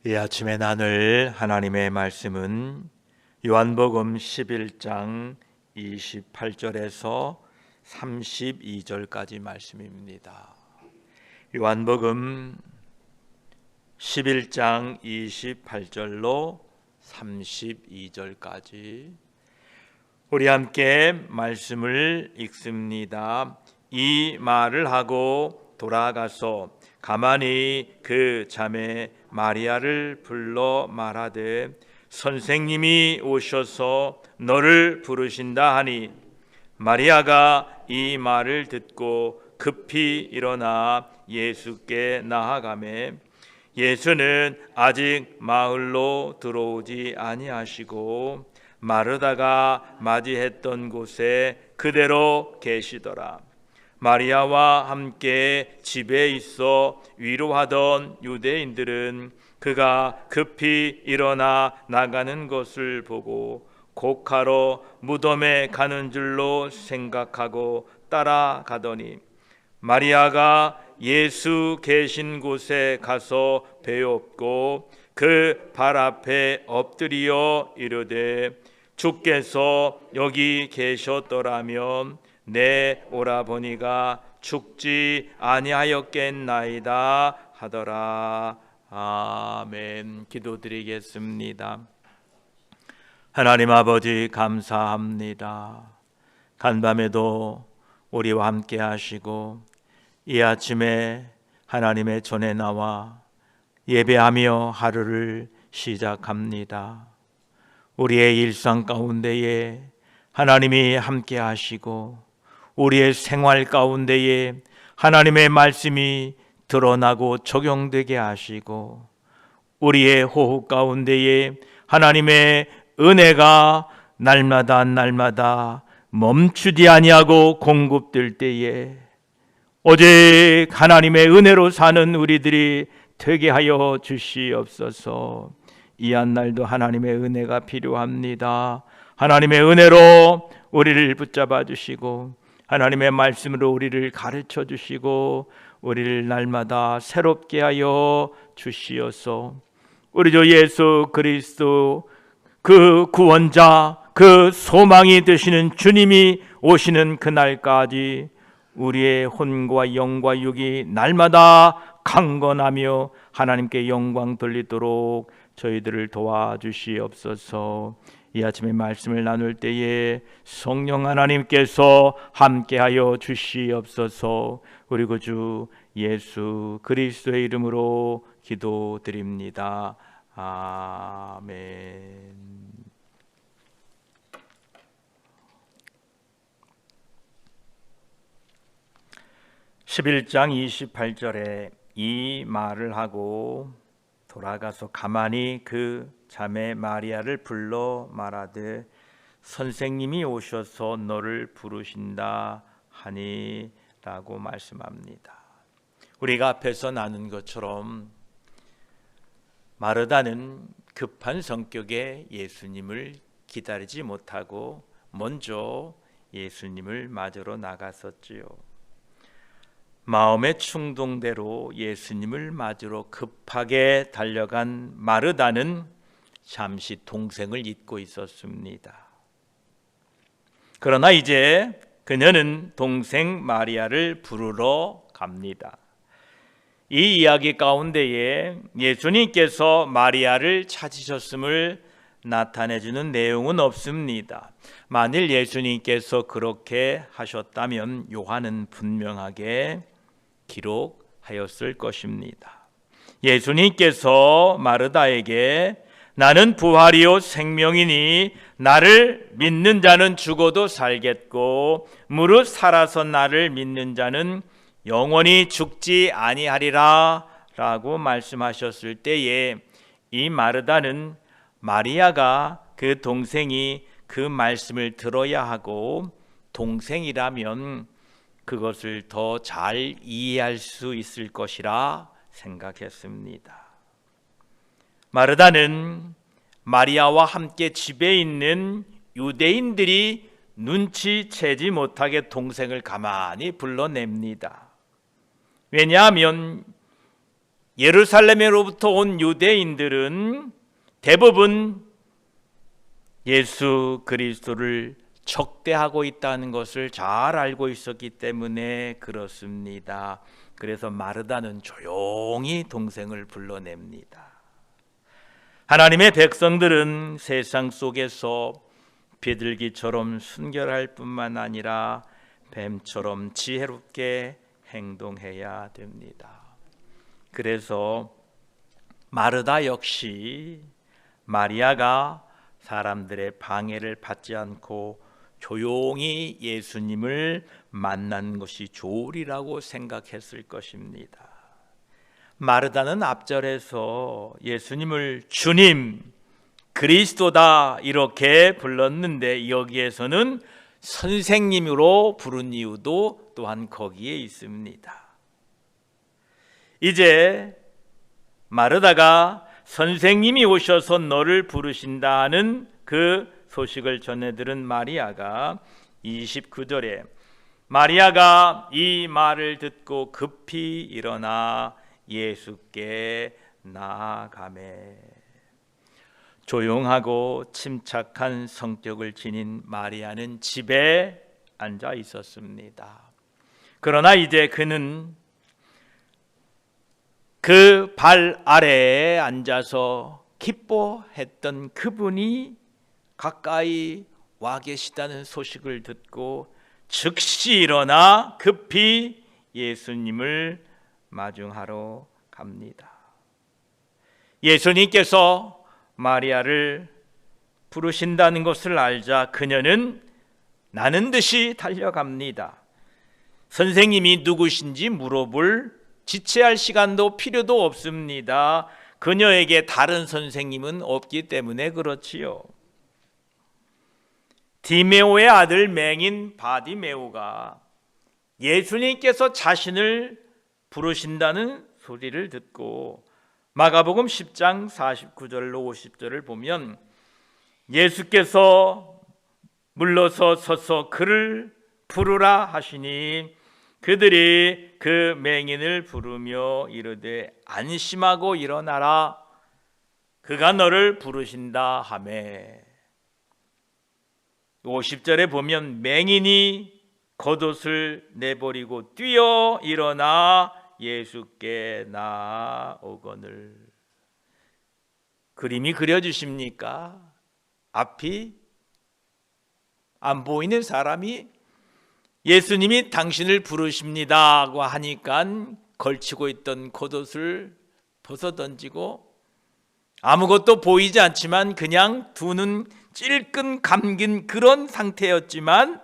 이 아침에 나눌 하나님의 말씀은 요한복음 11장 28절에서 32절까지 말씀입니다. 요한복음 11장 28절로 32절까지 우리 함께 말씀을 읽습니다. 이 말을 하고 돌아가서 가만히 그 자매 마리아를 불러 말하되 선생님이 오셔서 너를 부르신다 하니 마리아가 이 말을 듣고 급히 일어나 예수께 나아가매 예수는 아직 마을로 들어오지 아니하시고 마르다가 맞이했던 곳에 그대로 계시더라. 마리아와 함께 집에 있어 위로하던 유대인들은 그가 급히 일어나 나가는 것을 보고 곡하러 무덤에 가는 줄로 생각하고 따라가더니 마리아가 예수 계신 곳에 가서 배웠고 그 발 앞에 엎드려 이르되 주께서 여기 계셨더라면 내 오라버니가 죽지 아니하였겠나이다 하더라. 아멘. 기도드리겠습니다. 하나님 아버지 감사합니다. 간밤에도 우리와 함께 하시고 이 아침에 하나님의 전에 나와 예배하며 하루를 시작합니다. 우리의 일상 가운데에 하나님이 함께 하시고 우리의 생활 가운데에 하나님의 말씀이 드러나고 적용되게 하시고 우리의 호흡 가운데에 하나님의 은혜가 날마다 멈추지 아니하고 공급될 때에 오직 하나님의 은혜로 사는 우리들이 되게 하여 주시옵소서. 이 한 날도 하나님의 은혜가 필요합니다. 하나님의 은혜로 우리를 붙잡아 주시고 하나님의 말씀으로 우리를 가르쳐 주시고 우리를 날마다 새롭게 하여 주시어서 우리 주 예수 그리스도 그 구원자 그 소망이 되시는 주님이 오시는 그날까지 우리의 혼과 영과 육이 날마다 강건하며 하나님께 영광 돌리도록 저희들을 도와주시옵소서. 이 아침에 말씀을 나눌 때에 성령 하나님께서 함께하여 주시옵소서. 우리 구주 예수 그리스도의 이름으로 기도드립니다. 아멘. (11장 28절에) 이 말을 하고 돌아가서 가만히 그 자매 마리아를 불러 말하되 선생님이 오셔서 너를 부르신다 하니 라고 말씀합니다. 우리가 앞에서 나눈 것처럼 마르다는 급한 성격의 예수님을 기다리지 못하고 먼저 예수님을 맞으러 나갔었지요. 마음의 충동대로 예수님을 맞으러 급하게 달려간 마르다는 잠시 동생을 잊고 있었습니다. 그러나 이제 그녀는 동생 마리아를 부르러 갑니다. 이 이야기 가운데에 예수님께서 마리아를 찾으셨음을 나타내주는 내용은 없습니다. 만일 예수님께서 그렇게 하셨다면 요한은 분명하게 기록하였을 것입니다. 예수님께서 마르다에게 나는 부활이요 생명이니 나를 믿는 자는 죽어도 살겠고 무릇 살아서 나를 믿는 자는 영원히 죽지 아니하리라 라고 말씀하셨을 때에 이 마르다는 마리아가 그 동생이 그 말씀을 들어야 하고 동생이라면 그것을 더 잘 이해할 수 있을 것이라 생각했습니다. 마르다는 마리아와 함께 집에 있는 유대인들이 눈치채지 못하게 동생을 가만히 불러냅니다. 왜냐하면 예루살렘으로부터 온 유대인들은 대부분 예수 그리스도를 적대하고 있다는 것을 잘 알고 있었기 때문에 그렇습니다. 그래서 마르다는 조용히 동생을 불러냅니다. 하나님의 백성들은 세상 속에서 비둘기처럼 순결할 뿐만 아니라 뱀처럼 지혜롭게 행동해야 됩니다. 그래서 마르다 역시 마리아가 사람들의 방해를 받지 않고 조용히 예수님을 만난 것이 좋으리라고 생각했을 것입니다. 마르다는 앞절에서 예수님을 주님, 그리스도다 이렇게 불렀는데 여기에서는 선생님으로 부른 이유도 또한 거기에 있습니다. 이제 마르다가 선생님이 오셔서 너를 부르신다 하는 그 소식을 전해들은 마리아가 29절에 마리아가 이 말을 듣고 급히 일어나 예수께 나아가매. 조용하고 침착한 성격을 지닌 마리아는 집에 앉아 있었습니다. 그러나 이제 그는 그 발 아래에 앉아서 기뻐했던 그분이 가까이 와 계시다는 소식을 듣고 즉시 일어나 급히 예수님을 마중하러 갑니다. 예수님께서 마리아를 부르신다는 것을 알자 그녀는 나는 듯이 달려갑니다. 선생님이 누구신지 물어볼 지체할 시간도 필요도 없습니다. 그녀에게 다른 선생님은 없기 때문에 그렇지요. 디메오의 아들 맹인 바디메오가 예수님께서 자신을 부르신다는 소리를 듣고 마가복음 10장 49절로 50절을 보면 예수께서 물러서 서서 그를 부르라 하시니 그들이 그 맹인을 부르며 이르되 안심하고 일어나라 그가 너를 부르신다 하매. 50절에 보면 맹인이 겉옷을 내버리고 뛰어 일어나 예수께 나아오거늘. 그림이 그려주십니까? 앞이 안 보이는 사람이 예수님이 당신을 부르십니다고 하니까 걸치고 있던 겉옷을 벗어던지고 아무것도 보이지 않지만 그냥 두 눈 찔끔 감긴 그런 상태였지만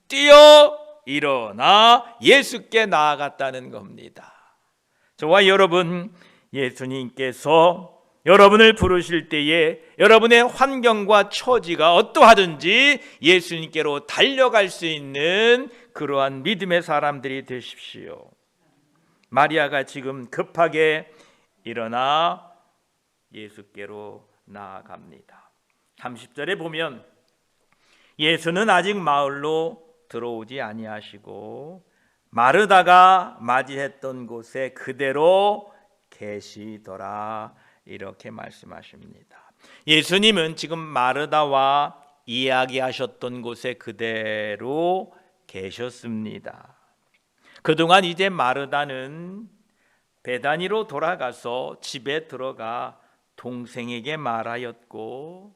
뛰어 일어나 예수께 나아갔다는 겁니다. 저와 여러분, 예수님께서 여러분을 부르실 때에 여러분의 환경과 처지가 어떠하든지 예수님께로 달려갈 수 있는 그러한 믿음의 사람들이 되십시오. 마리아가 지금 급하게 일어나 예수께로 나아갑니다. 30절에 보면 예수는 아직 마을로 들어오지 아니하시고 마르다가 맞이했던 곳에 그대로 계시더라 이렇게 말씀하십니다. 예수님은 지금 마르다와 이야기하셨던 곳에 그대로 계셨습니다. 그동안 이제 마르다는 베다니로 돌아가서 집에 들어가 동생에게 말하였고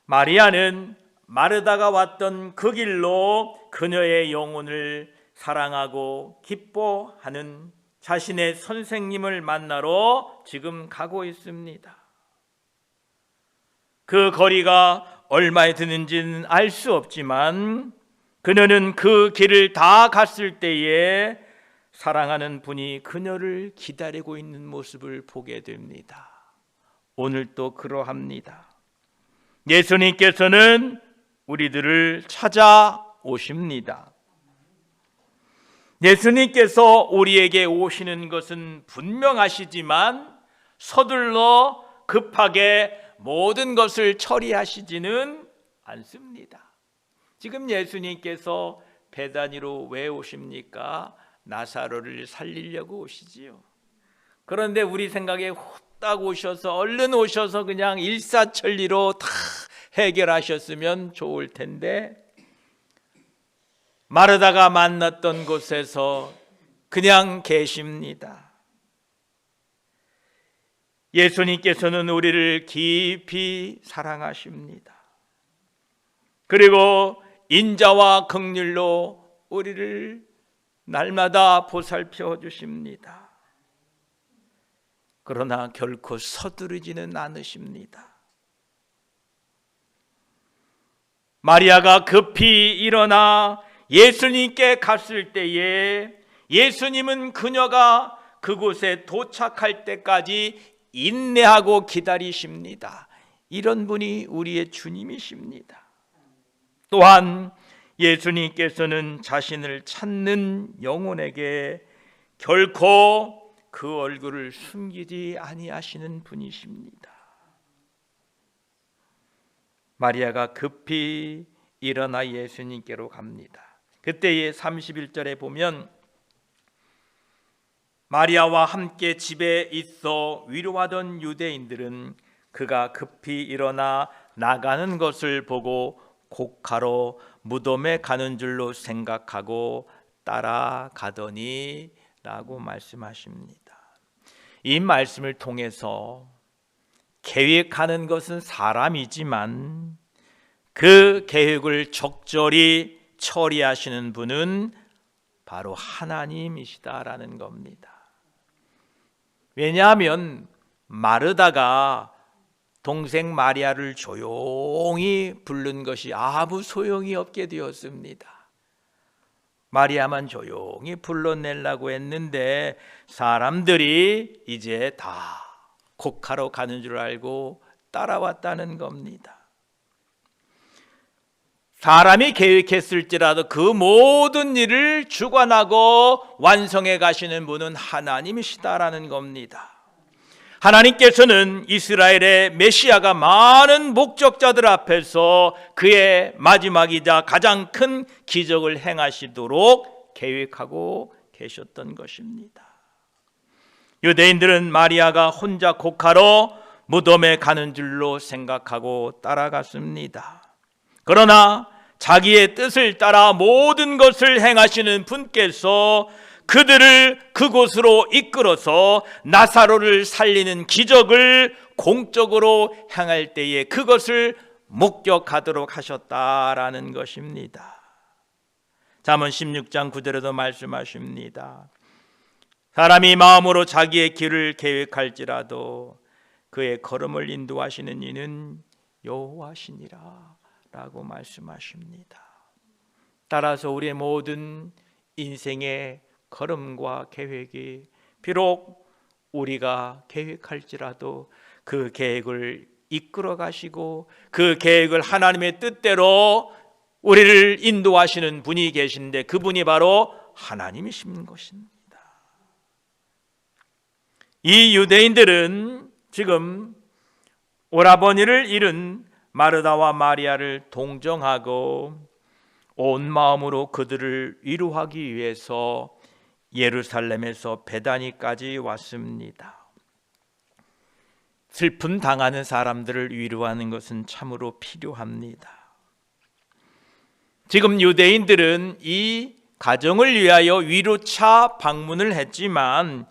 마리아는 마르다가 왔던 그 길로 그녀의 영혼을 사랑하고 기뻐하는 자신의 선생님을 만나러 지금 가고 있습니다. 그 거리가 얼마에 드는지는 알 수 없지만 그녀는 그 길을 다 갔을 때에 사랑하는 분이 그녀를 기다리고 있는 모습을 보게 됩니다. 오늘도 그러합니다. 예수님께서는 우리들을 찾아오십니다. 예수님께서 우리에게 오시는 것은 분명하시지만 서둘러 급하게 모든 것을 처리하시지는 않습니다. 지금 예수님께서 베다니로 왜 오십니까? 나사로를 살리려고 오시지요. 그런데 우리 생각에 후딱 오셔서 얼른 오셔서 그냥 일사천리로 다 해결하셨으면 좋을 텐데 마르다가 만났던 곳에서 그냥 계십니다. 예수님께서는 우리를 깊이 사랑하십니다. 그리고 인자와 긍휼로 우리를 날마다 보살펴 주십니다. 그러나 결코 서두르지는 않으십니다. 마리아가 급히 일어나 예수님께 갔을 때에 예수님은 그녀가 그곳에 도착할 때까지 인내하고 기다리십니다. 이런 분이 우리의 주님이십니다. 또한 예수님께서는 자신을 찾는 영혼에게 결코 그 얼굴을 숨기지 아니하시는 분이십니다. 마리아가 급히 일어나 예수님께로 갑니다. 그때의 31절에 보면 마리아와 함께 집에 있어 위로하던 유대인들은 그가 급히 일어나 나가는 것을 보고 곡하러 무덤에 가는 줄로 생각하고 따라가더니 라고 말씀하십니다. 이 말씀을 통해서 계획하는 것은 사람이지만 그 계획을 적절히 처리하시는 분은 바로 하나님이시다라는 겁니다. 왜냐하면 마르다가 동생 마리아를 조용히 부른 것이 아무 소용이 없게 되었습니다. 마리아만 조용히 불러내려고 했는데 사람들이 이제 다 곡하러 가는 줄 알고 따라왔다는 겁니다. 사람이 계획했을지라도 그 모든 일을 주관하고 완성해 가시는 분은 하나님이시다라는 겁니다. 하나님께서는 이스라엘의 메시아가 많은 목적자들 앞에서 그의 마지막이자 가장 큰 기적을 행하시도록 계획하고 계셨던 것입니다. 유대인들은 마리아가 혼자 곡하러 무덤에 가는 줄로 생각하고 따라갔습니다. 그러나 자기의 뜻을 따라 모든 것을 행하시는 분께서 그들을 그곳으로 이끌어서 나사로를 살리는 기적을 공적으로 행할 때에 그것을 목격하도록 하셨다라는 것입니다. 잠언 16장 9절에도 말씀하십니다. 사람이 마음으로 자기의 길을 계획할지라도 그의 걸음을 인도하시는 이는 여호와시니라 라고 말씀하십니다. 따라서 우리의 모든 인생의 걸음과 계획이 비록 우리가 계획할지라도 그 계획을 이끌어 가시고 그 계획을 하나님의 뜻대로 우리를 인도하시는 분이 계신데 그분이 바로 하나님이신 것입니다. 이 유대인들은 지금 오라버니를 잃은 마르다와 마리아를 동정하고 온 마음으로 그들을 위로하기 위해서 예루살렘에서 베다니까지 왔습니다. 슬픔 당하는 사람들을 위로하는 것은 참으로 필요합니다. 지금 유대인들은 이 가정을 위하여 위로차 방문을 했지만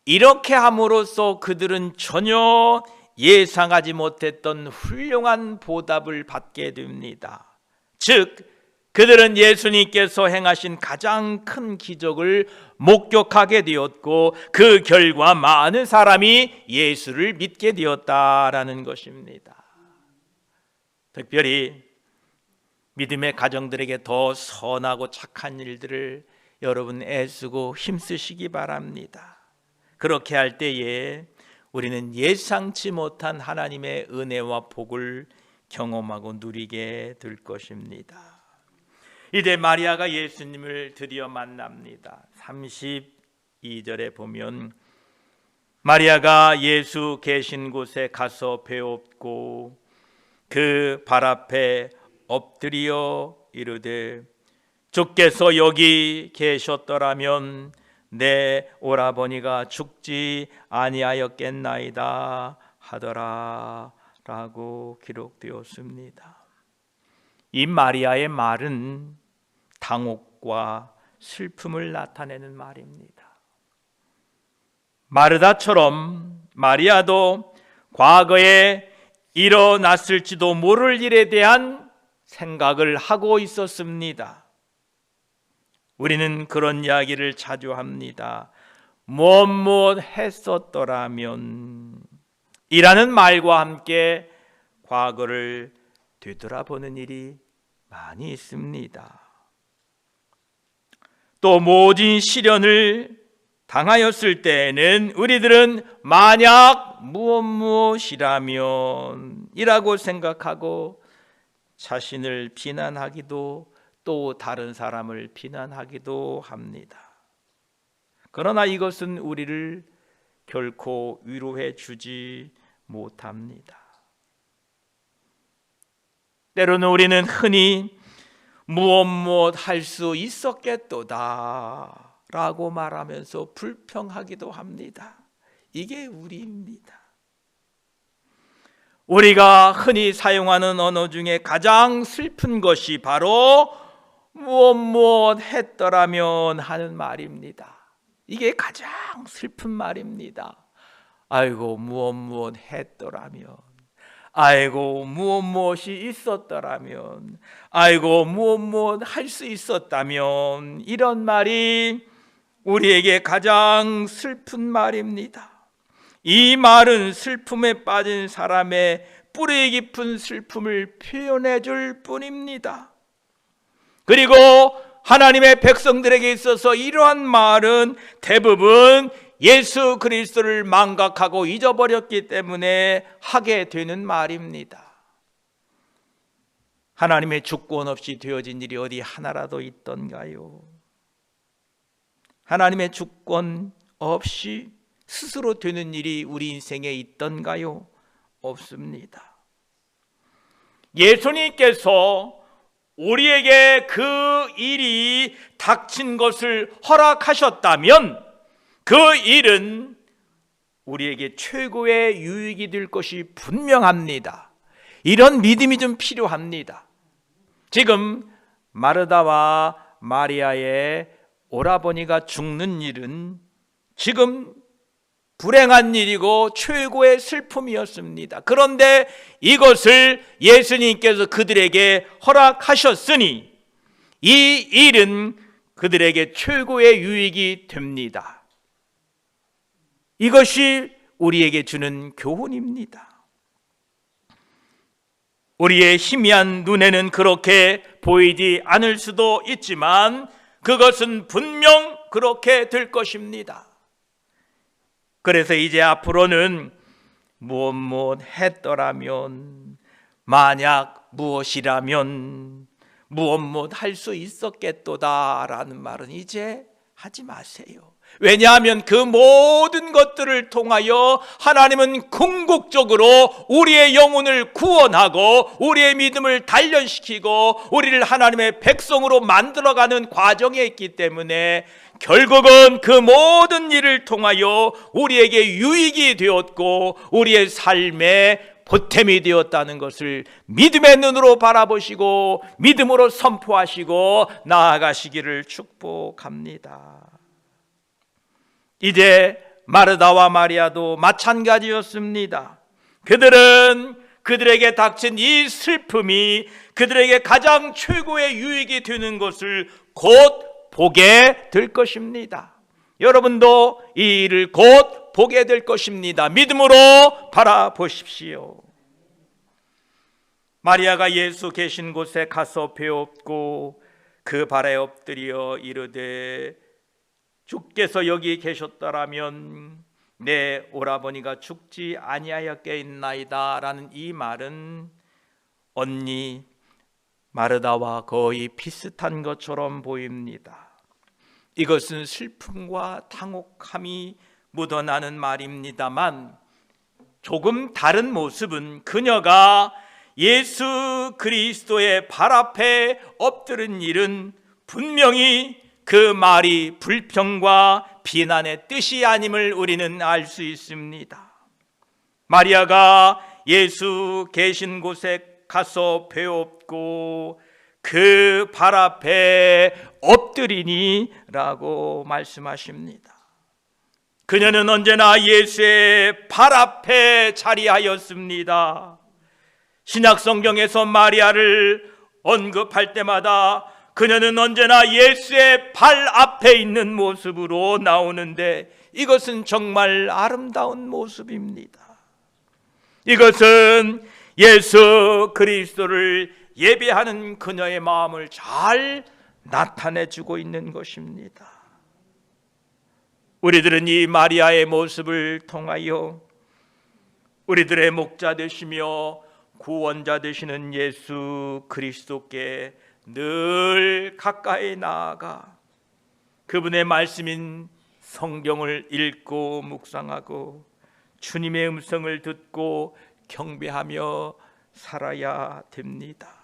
이렇게 함으로써 그들은 전혀 예상하지 못했던 훌륭한 보답을 받게 됩니다. 즉 그들은 예수님께서 행하신 가장 큰 기적을 목격하게 되었고 그 결과 많은 사람이 예수를 믿게 되었다라는 것입니다. 특별히 믿음의 가정들에게 더 선하고 착한 일들을 여러분 애쓰고 힘쓰시기 바랍니다. 그렇게 할 때에 우리는 예상치 못한 하나님의 은혜와 복을 경험하고 누리게 될 것입니다. 이제 마리아가 예수님을 드디어 만납니다. 32절에 보면 마리아가 예수 계신 곳에 가서 배웠고 그 발 앞에 엎드려 이르되 주께서 여기 계셨더라면 내 오라버니가 죽지 아니하였겠나이다 하더라 라고 기록되었습니다. 이 마리아의 말은 당혹과 슬픔을 나타내는 말입니다. 마르다처럼 마리아도 과거에 일어났을지도 모를 일에 대한 생각을 하고 있었습니다. 우리는 그런 이야기를 자주 합니다. 무엇 했었더라면 이라는 말과 함께 과거를 되돌아보는 일이 많이 있습니다. 또 모진 시련을 당하였을 때에는 우리들은 만약 무엇이라면 이라고 생각하고 자신을 비난하기도 또 다른 사람을 비난하기도 합니다. 그러나 이것은 우리를 결코 위로해 주지 못합니다. 때로는 우리는 흔히 무엇 할 수 있었겠도다 라고 말하면서 불평하기도 합니다. 이게 우리입니다. 우리가 흔히 사용하는 언어 중에 가장 슬픈 것이 바로 무엇 했더라면 하는 말입니다. 이게 가장 슬픈 말입니다. 아이고 무엇 했더라면, 아이고 무엇이 있었더라면, 아이고 무엇 할 수 있었다면, 이런 말이 우리에게 가장 슬픈 말입니다. 이 말은 슬픔에 빠진 사람의 뿌리 깊은 슬픔을 표현해 줄 뿐입니다. 그리고 하나님의 백성들에게 있어서 이러한 말은 대부분 예수 그리스도를 망각하고 잊어버렸기 때문에 하게 되는 말입니다. 하나님의 주권 없이 되어진 일이 어디 하나라도 있던가요? 하나님의 주권 없이 스스로 되는 일이 우리 인생에 있던가요? 없습니다. 예수님께서 우리에게 그 일이 닥친 것을 허락하셨다면 그 일은 우리에게 최고의 유익이 될 것이 분명합니다. 이런 믿음이 좀 필요합니다. 지금 마르다와 마리아의 오라버니가 죽는 일은 지금 불행한 일이고 최고의 슬픔이었습니다. 그런데 이것을 예수님께서 그들에게 허락하셨으니 이 일은 그들에게 최고의 유익이 됩니다. 이것이 우리에게 주는 교훈입니다. 우리의 희미한 눈에는 그렇게 보이지 않을 수도 있지만 그것은 분명 그렇게 될 것입니다. 그래서 이제 앞으로는 무엇 했더라면, 만약 무엇이라면, 무엇 할 수 있었겠도다 라는 말은 이제 하지 마세요. 왜냐하면 그 모든 것들을 통하여 하나님은 궁극적으로 우리의 영혼을 구원하고 우리의 믿음을 단련시키고 우리를 하나님의 백성으로 만들어가는 과정에 있기 때문에 결국은 그 모든 일을 통하여 우리에게 유익이 되었고 우리의 삶에 보탬이 되었다는 것을 믿음의 눈으로 바라보시고 믿음으로 선포하시고 나아가시기를 축복합니다. 이제 마르다와 마리아도 마찬가지였습니다. 그들은 그들에게 닥친 이 슬픔이 그들에게 가장 최고의 유익이 되는 것을 곧 보게 될 것입니다. 여러분도 이 일을 곧 보게 될 것입니다. 믿음으로 바라보십시오. 마리아가 예수 계신 곳에 가서 배웠고 그 발에 엎드려 이르되 주께서 여기 계셨더라면 내 오라버니가 죽지 아니하였겠나이다 라는 이 말은 언니 마르다와 거의 비슷한 것처럼 보입니다. 이것은 슬픔과 당혹함이 묻어나는 말입니다만 조금 다른 모습은 그녀가 예수 그리스도의 발 앞에 엎드린 일은 분명히 그 말이 불평과 비난의 뜻이 아님을 우리는 알 수 있습니다. 마리아가 예수 계신 곳에 가서 배웠고 그 발 앞에 엎드리니 라고 말씀하십니다. 그녀는 언제나 예수의 발 앞에 자리하였습니다. 신약 성경에서 마리아를 언급할 때마다 그녀는 언제나 예수의 발 앞에 있는 모습으로 나오는데 이것은 정말 아름다운 모습입니다. 이것은 예수 그리스도를 예배하는 그녀의 마음을 잘 나타내주고 있는 것입니다. 우리들은 이 마리아의 모습을 통하여 우리들의 목자 되시며 구원자 되시는 예수 그리스도께 늘 가까이 나아가 그분의 말씀인 성경을 읽고 묵상하고 주님의 음성을 듣고 경배하며 살아야 됩니다.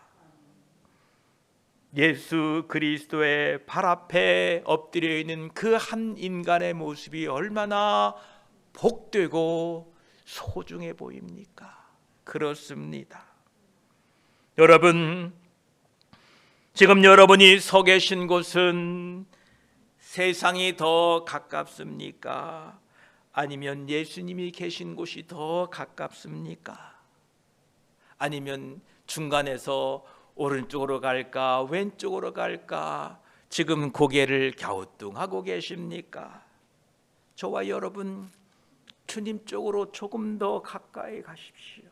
예수 그리스도의 발 앞에 엎드려 있는 그 한 인간의 모습이 얼마나 복되고 소중해 보입니까? 그렇습니다. 여러분, 지금 여러분이 서 계신 곳은 세상이 더 가깝습니까? 아니면 예수님이 계신 곳이 더 가깝습니까? 아니면 중간에서 오른쪽으로 갈까 왼쪽으로 갈까 지금 고개를 갸우뚱하고 계십니까? 저와 여러분, 주님 쪽으로 조금 더 가까이 가십시오.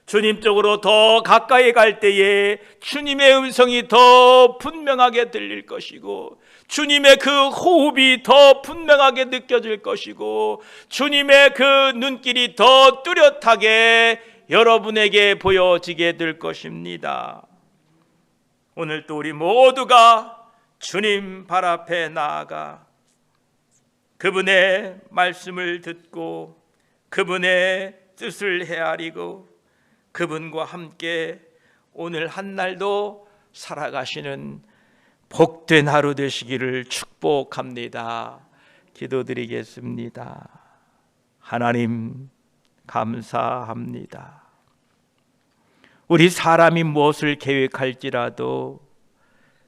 주님 쪽으로 더 가까이 갈 때에 주님의 음성이 더 분명하게 들릴 것이고 주님의 그 호흡이 더 분명하게 느껴질 것이고 주님의 그 눈길이 더 뚜렷하게 여러분에게 보여지게 될 것입니다. 오늘 또 우리 모두가 주님 발 앞에 나아가 그분의 말씀을 듣고 그분의 뜻을 헤아리고 그분과 함께 오늘 한 날도 살아가시는 복된 하루 되시기를 축복합니다. 기도드리겠습니다. 하나님 감사합니다. 우리 사람이 무엇을 계획할지라도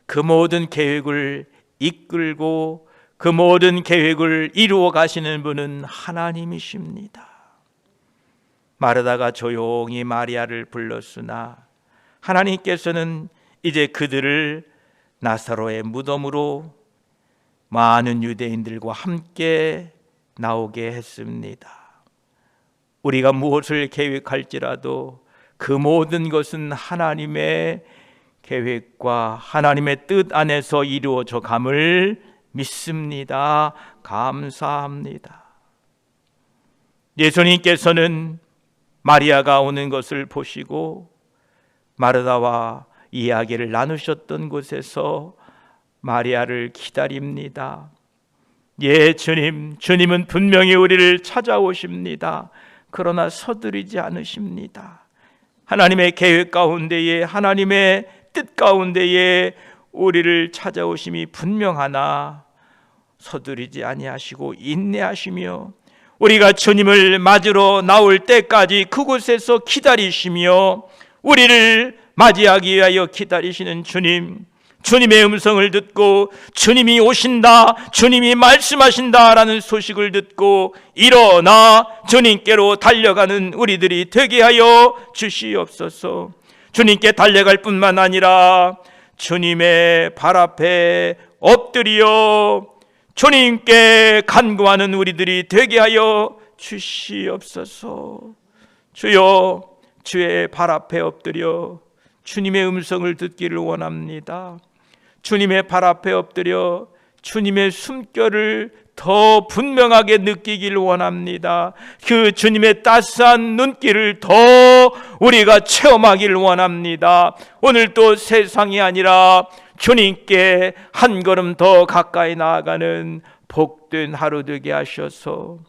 그 모든 계획을 이끌고 그 모든 계획을 이루어 가시는 분은 하나님이십니다. 마르다가 조용히 마리아를 불렀으나 하나님께서는 이제 그들을 나사로의 무덤으로 많은 유대인들과 함께 나오게 했습니다. 우리가 무엇을 계획할지라도 그 모든 것은 하나님의 계획과 하나님의 뜻 안에서 이루어져 감을 믿습니다. 감사합니다. 예수님께서는 마리아가 오는 것을 보시고 마르다와 이야기를 나누셨던 곳에서 마리아를 기다립니다. 예, 주님은 분명히 우리를 찾아오십니다. 그러나 서두르지 않으십니다. 하나님의 계획 가운데에 하나님의 뜻 가운데에 우리를 찾아오심이 분명하나 서두르지 아니하시고 인내하시며 우리가 주님을 맞으러 나올 때까지 그곳에서 기다리시며 우리를 맞이하기 위하여 기다리시는 주님의 음성을 듣고 주님이 오신다, 주님이 말씀하신다라는 소식을 듣고 일어나 주님께로 달려가는 우리들이 되게 하여 주시옵소서. 주님께 달려갈 뿐만 아니라 주님의 발 앞에 엎드려 주님께 간구하는 우리들이 되게 하여 주시옵소서. 주여, 주의 발 앞에 엎드려 주님의 음성을 듣기를 원합니다. 주님의 발 앞에 엎드려 주님의 숨결을 더 분명하게 느끼기를 원합니다. 그 주님의 따스한 눈길을 더 우리가 체험하기를 원합니다. 오늘 또 세상이 아니라 주님께 한 걸음 더 가까이 나아가는 복된 하루 되게 하셔서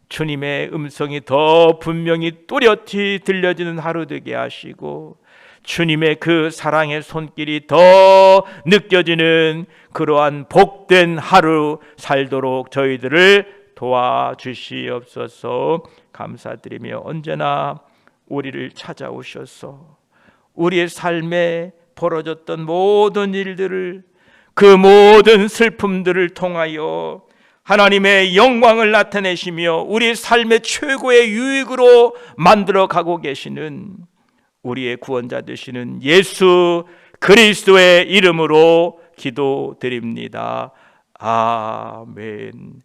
주님의 음성이 더 분명히 또렷이 들려지는 하루 되게 하시고 주님의 그 사랑의 손길이 더 느껴지는 그러한 복된 하루 살도록 저희들을 도와주시옵소서. 감사드리며 언제나 우리를 찾아오셔서 우리의 삶에 벌어졌던 모든 일들을, 그 모든 슬픔들을 통하여 하나님의 영광을 나타내시며 우리 삶의 최고의 유익으로 만들어 가고 계시는 우리의 구원자 되시는 예수 그리스도의 이름으로 기도드립니다. 아멘.